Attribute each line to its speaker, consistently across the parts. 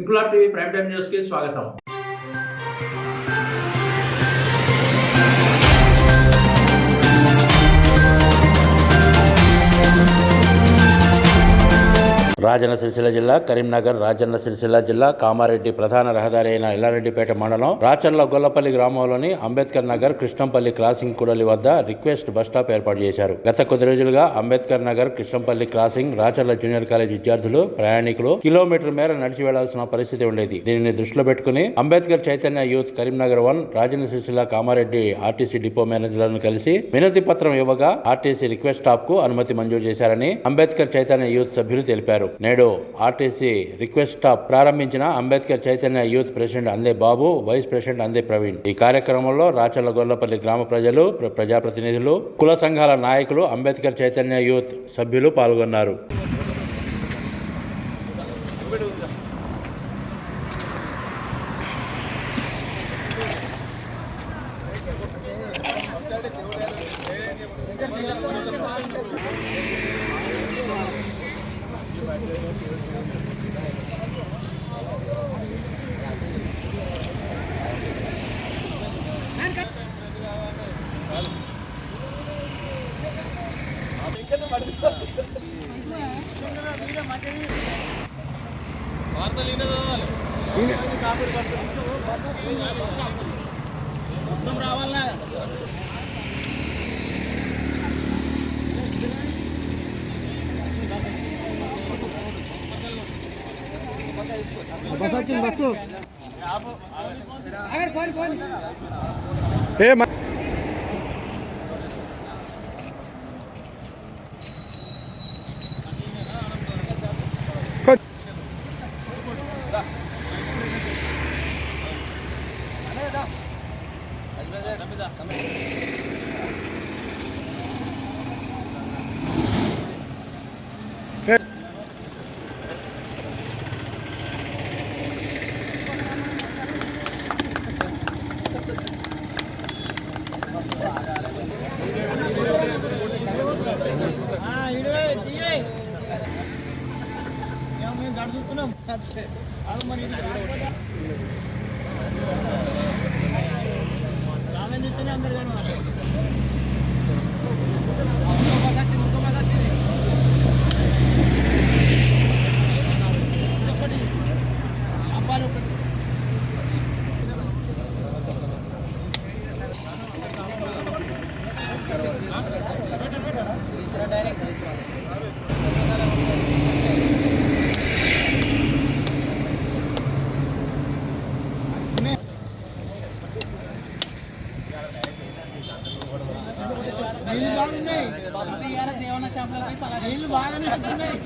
Speaker 1: Inquilab TV prime time news కి స్వాగతం. రాజన్న సిరిసిల్ల జిల్లా కరీంనగర్, రాజన్న సిరిసిల్ల జిల్లా కామారెడ్డి ప్రధాన రహదారి అయిన ఎల్లారెడ్డిపేట మండలం రాచర్ల గొల్లపల్లి గ్రామంలోని అంబేద్కర్ నగర్ కృష్ణంపల్లి క్రాసింగ్ కూడలి వద్ద రిక్వెస్ట్ బస్ స్టాప్ ఏర్పాటు చేశారు. గత కొద్ది రోజులుగా Ambedkar Nagar Krishnampalli crossing Racharla junior college విద్యార్థులు, ప్రయాణికులు కిలోమీటర్ మేర నడిచి వెళ్లాల్సిన పరిస్థితి ఉండేది. దీనిని దృష్టిలో పెట్టుకుని Ambedkar Chaitanya youth Karimnagar 1 Rajanna Sircilla Kamareddy RTC depot మేనేజర్లను కలిసి వినతి పత్రం ఇవ్వగా ఆర్టీసీ రిక్వెస్ట్ స్టాప్ కు అనుమతి మంజూరు చేశారని అంబేద్కర్ చైతన్య యూత్ సభ్యులు తెలిపారు. నేడు ఆర్టీసీ రిక్వెస్ట్ స్టాప్ ప్రారంభించిన అంబేద్కర్ చైతన్య యూత్ ప్రెసిడెంట్ అందే బాబు, వైస్ ప్రెసిడెంట్ అందే ప్రవీణ్. ఈ కార్యక్రమంలో రాచర్ల గొల్లపల్లి గ్రామ ప్రజలు, ప్రజాప్రతినిధులు, కుల సంఘాల నాయకులు, అంబేద్కర్ చైతన్య యూత్ సభ్యులు పాల్గొన్నారు.
Speaker 2: మొత్తం రావాలా బస్ వచ్చింది. బస్సు గడుపుతున్నాం. మరి సామాన్యుతనే అందరు కానీ అబ్బాయి ఒకటి నీళ్ళు బాగానే వస్తున్నాయి.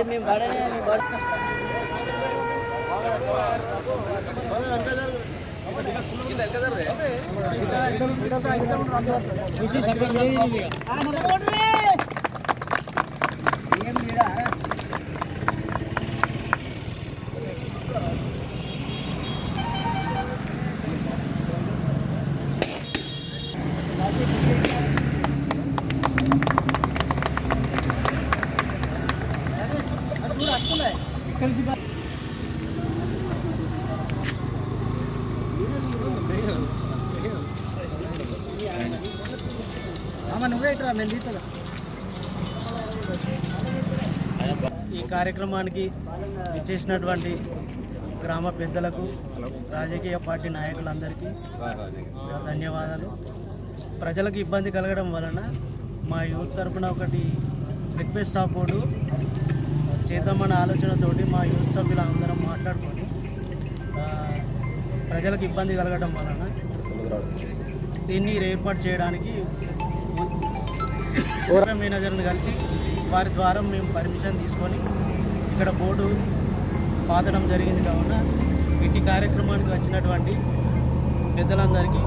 Speaker 3: ఈ కార్యక్రమానికి ఇచ్చేసినటువంటి గ్రామ పెద్దలకు, రాజకీయ పార్టీ నాయకులందరికీ ధన్యవాదాలు. ప్రజలకు ఇబ్బంది కలగడం వలన మా యూత్ తరపున ఒకటి రిక్వెస్ట్ ఆఫ్ బోర్డు చేద్దామన్న ఆలోచనతోటి మా యూత్ సభ్యులందరం మాట్లాడుకొని ప్రజలకు ఇబ్బంది కలగడం వలన దీన్ని ఏర్పాటు చేయడానికి మేనేజర్ని కలిసి వారి ద్వారా మేము పర్మిషన్ తీసుకొని ఇక్కడ బోర్డు పాతడం జరిగింది. కావున ఇట్టి కార్యక్రమానికి వచ్చినటువంటి పెద్దలందరికీ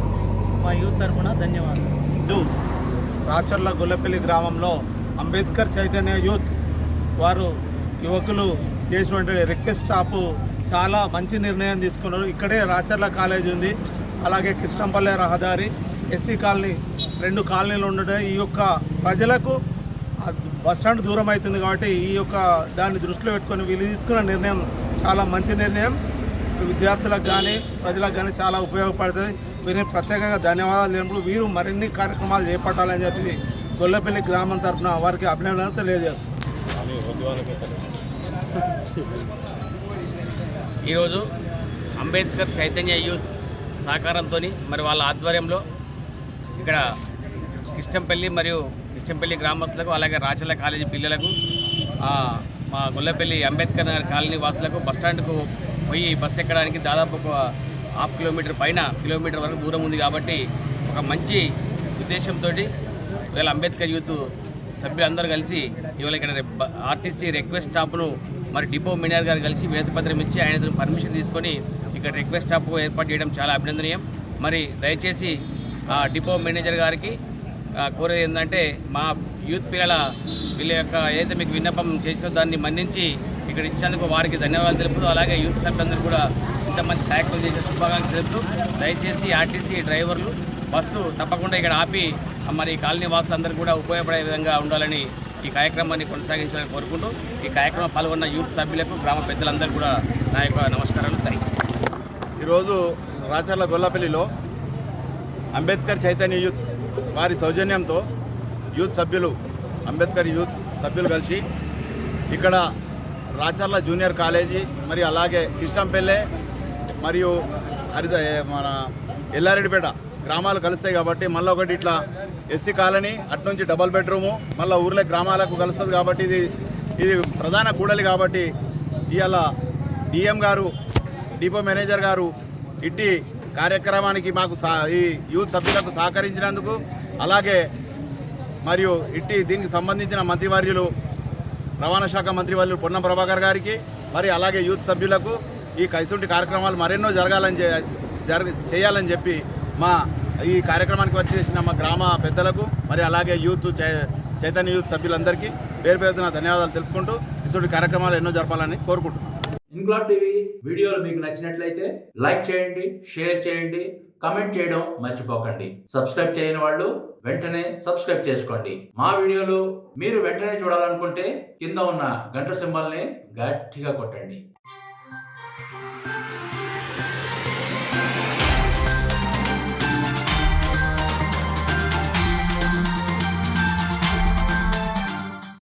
Speaker 3: మా యూత్ తరఫున ధన్యవాదాలు.
Speaker 4: రాచర్ల గొల్లపల్లి గ్రామంలో అంబేద్కర్ చైతన్య యూత్ వారు యువకులు చేసినటువంటి రిక్వెస్ట్ స్టాప్ చాలా మంచి నిర్ణయం తీసుకున్నారు. ఇక్కడే రాచర్ల కాలేజ్ ఉంది, అలాగే కృష్ణంపల్లె రహదారి, ఎస్సీ కాలనీ, 2 కాలనీలు ఉండడం ఈ యొక్క ప్రజలకు బస్టాండ్ దూరం అవుతుంది. కాబట్టి ఈ యొక్క దాన్ని దృష్టిలో పెట్టుకొని వీళ్ళు తీసుకున్న నిర్ణయం చాలా మంచి నిర్ణయం. విద్యార్థులకు కానీ ప్రజలకు కానీ చాలా ఉపయోగపడుతుంది. వీరిని ప్రత్యేకంగా ధన్యవాదాలు తెలుపు. వీరు మరిన్ని కార్యక్రమాలు చేపట్టాలని చెప్పి గొల్లపల్లి గ్రామం తరఫున వారికి అభినందనలు తెలియజేస్తారు.
Speaker 5: ఈరోజు అంబేద్కర్ చైతన్య యూత్ సహకారంతో మరి వాళ్ళ ఆధ్వర్యంలో ఇక్కడ కిష్టంపల్లి మరియు కిష్టంపల్లి గ్రామస్తులకు, అలాగే రాచర్ల కాలేజీ పిల్లలకు, మా గొల్లపల్లి అంబేద్కర్ నగర్ కాలనీ వాసులకు బస్టాండ్కు పోయి బస్సు ఎక్కడానికి దాదాపు ఒక 1/2 కిలోమీటర్ పైన కిలోమీటర్ వరకు దూరం ఉంది. కాబట్టి ఒక మంచి ఉద్దేశంతో ఇవాళ అంబేద్కర్ యూత్ సభ్యులందరూ కలిసి ఇవాళ ఇక్కడ ఆర్టీసీ రిక్వెస్ట్ స్టాప్ను మరి డిపో మేనేజర్ గారు కలిసి వినతిపత్రం ఇచ్చి ఆయన పర్మిషన్ తీసుకొని ఇక్కడ రిక్వెస్ట్ స్టాప్ ఏర్పాటు చేయడం చాలా అభినందనీయం. మరి దయచేసి డిపో మేనేజర్ గారికి కోరేది ఏంటంటే మా యూత్ వీళ్ళ యొక్క ఏదైతే మీకు విన్నపం చేసో దాన్ని మన్నించి ఇక్కడ ఇచ్చినందుకు వారికి ధన్యవాదాలు తెలుపుతూ, అలాగే యూత్ సభ్యులందరూ కూడా ఇంతమంది కార్యక్రమం చేసే శుభాకాంక్షలు తెలుపుతూ దయచేసి ఆర్టీసీ డ్రైవర్లు బస్సు తప్పకుండా ఇక్కడ ఆపి మరి కాలనీ వాసులందరూ కూడా ఉపయోగపడే విధంగా ఉండాలని ఈ కార్యక్రమాన్ని కొనసాగించాలని కోరుకుంటూ ఈ కార్యక్రమం పాల్గొన్న యూత్ సభ్యులకు, గ్రామ పెద్దలందరూ కూడా నా యొక్క నమస్కారాలు.
Speaker 4: ఈరోజు రాచర్ల గొల్లపల్లిలో అంబేద్కర్ చైతన్య యూత్ వారి సౌజన్యంతో యూత్ సభ్యులు, అంబేద్కర్ యూత్ సభ్యులు కలిసి ఇక్కడ రాచర్ల జూనియర్ కాలేజీ మరియు అలాగే కిష్టంపల్లె మరియు మన ఎల్లారెడ్డిపేట గ్రామాలు కలుస్తాయి. కాబట్టి మళ్ళీ ఒకటి ఇట్లా ఎస్సీ కాలనీ అట్నుంచి డబల్ బెడ్రూము మళ్ళీ ఊర్లే గ్రామాలకు కలుస్తుంది. కాబట్టి ఇది ప్రధాన కూడలి. కాబట్టి ఇవాళ డిఎం గారు, డిపో మేనేజర్ గారు ఇట్టి కార్యక్రమానికి మాకు ఈ యూత్ సభ్యులకు సహకరించినందుకు, అలాగే మరియు దీనికి సంబంధించిన మంత్రివర్యులు, రవాణా శాఖ మంత్రివర్యులు పొన్నం ప్రభాకర్ గారికి, మరి అలాగే యూత్ సభ్యులకు ఈ కైసుంటి కార్యక్రమాలు మరెన్నో చేయాలని చెప్పి ఈ కార్యక్రమానికి వచ్చేసిన మా గ్రామ పెద్దలకు, మరి అలాగే చైతన్య యూత్ సభ్యులందరికీ పేరు పేరున ధన్యవాదాలు తెలుపుకుంటూ ఇటువంటి కార్యక్రమాలు ఎన్నో జరపాలని కోరుకుంటున్నాను.
Speaker 1: ఇన్క్లాబ్ టీవీ వీడియోలు మీకు నచ్చినట్లయితే లైక్ చేయండి, షేర్ చేయండి, కమెంట్ చేయడం మర్చిపోకండి. సబ్స్క్రైబ్ చేయని వాళ్ళు వెంటనే సబ్స్క్రైబ్ చేసుకోండి. మా వీడియోలు మీరు వెంటనే చూడాలనుకుంటే కింద ఉన్న గంట సింబల్ని గట్టిగా కొట్టండి.